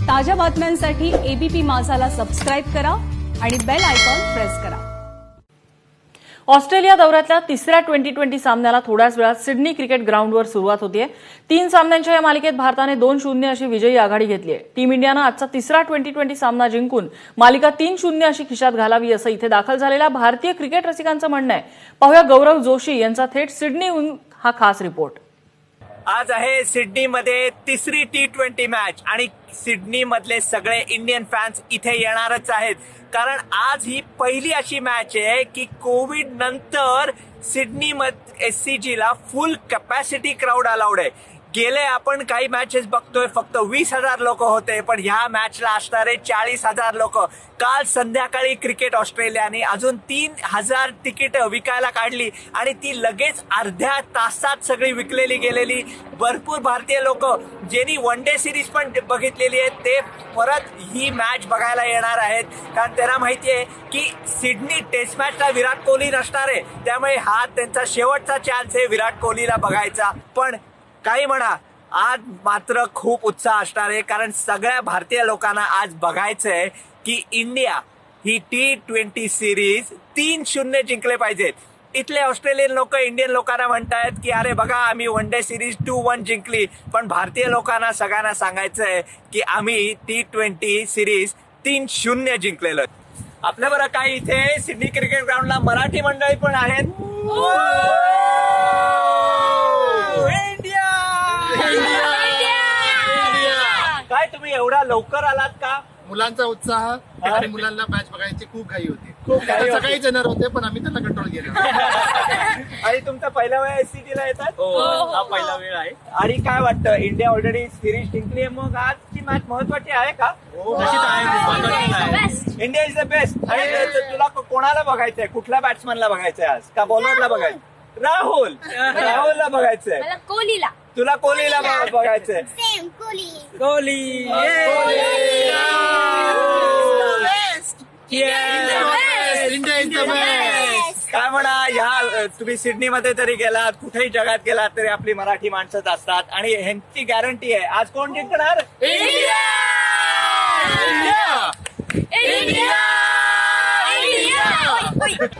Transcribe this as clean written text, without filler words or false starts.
ताज्या बातम्यांसाठी ABP माझाला subscribe करा आणि बेल आयकॉन प्रेस करा। ऑस्ट्रेलिया दौऱ्यातल्या तिसऱ्या टी20 सामन्याला थोड्याच वेळात सिडनी क्रिकेट ग्राउंडवर सुरुवात होतीये। 3 सामन्यांच्या या मालिकेत भारताने 2-0 अशी विजयी आघाडी घेतली आहे। टीम इंडियानं आजचा तिसरा टी20 सामना जिंकून मालिका 3-0 अशी खिशात घालावी असं इथे दाखल झालेल्या भारतीय क्रिकेट रसिकांचं म्हणणं आहे। पाहूया गौरव जोशी यांचा थेट सिडनीहून हा खास रिपोर्ट। आज आहे सिडनीमध्ये तिसरी टी20 मॅच आणि सिडनी मधले सगळे इंडियन फॅन्स इथे येणारच आहेत, कारण आज ही पहिली अशी मॅच आहे की कोविड नंतर सिडनी मध्ये SCG ला फुल कॅपॅसिटी क्राऊड अलाउड आहे। गेले आपण काही मॅचेस बघतोय फक्त 20,000 लोक होते, पण ह्या मॅचला असणारे 40,000 लोक। काल संध्याकाळी क्रिकेट ऑस्ट्रेलियाने अजून 3,000 तिकीट विकायला काढली आणि ती लगेच अर्ध्या तासात सगळी विकलेली गेलेली। भरपूर भारतीय लोक ज्यांनी वन डे सिरीज पण बघितलेली आहे ते परत ही मॅच बघायला येणार आहेत, कारण त्यांना माहितीये की सिडनी टेस्ट मॅचला विराट कोहली नसणार आहे, त्यामुळे हा त्यांचा शेवटचा चान्स आहे विराट कोहलीला बघायचा। पण काही म्हणा, आज मात्र खूप उत्साह असणार आहे, कारण सगळ्या भारतीय लोकांना आज बघायचंय की इंडिया ही टी20 सिरीज 3-0 जिंकले पाहिजेत। इथले ऑस्ट्रेलियन लोक इंडियन लोकांना म्हणतायत की अरे बघा आम्ही वन डे सिरीज 2-1 जिंकली, पण भारतीय लोकांना सगळ्यांना सांगायचंय की आम्ही टी20 सिरीज 3-0 जिंकलेलो। आपल्या बरं काय इथे सिडनी क्रिकेट ग्राउंडला मराठी मंडळी पण आहेत। काय तुम्ही एवढा लवकर आलात का? मुलांचा उत्साह आणि मुलांना मॅच बघायची खूप घाई होती। सकाळी येणार होते पण आम्ही त्यांना कंट्रोल केलं। आणि तुमचा पहिला वेळ SCG ला येतात? हा पहिला वेळ आहे। आणि काय वाटतं, इंडिया ऑलरेडी सिरीज जिंकली आहे, मग आजची मॅच महत्वाची आहे का? India is the best. आणि तुला कोणाला बघायचंय, कुठल्या बॅट्समॅनला बघायचंय आज, का बॉलरला बघायचं? राहुलला बघायचंय। कोहलीला। तुला कोहलीला बघायचंय? सेम कोहली। कोहली काय म्हणा, ह्या तुम्ही सिडनी मध्ये तरी गेलात, कुठेही जगात गेलात तरी आपली मराठी माणसंच असतात आणि ह्यांची गॅरंटी आहे आज कोण जिंकणार? इंडिया! इंडिया! इंडिया!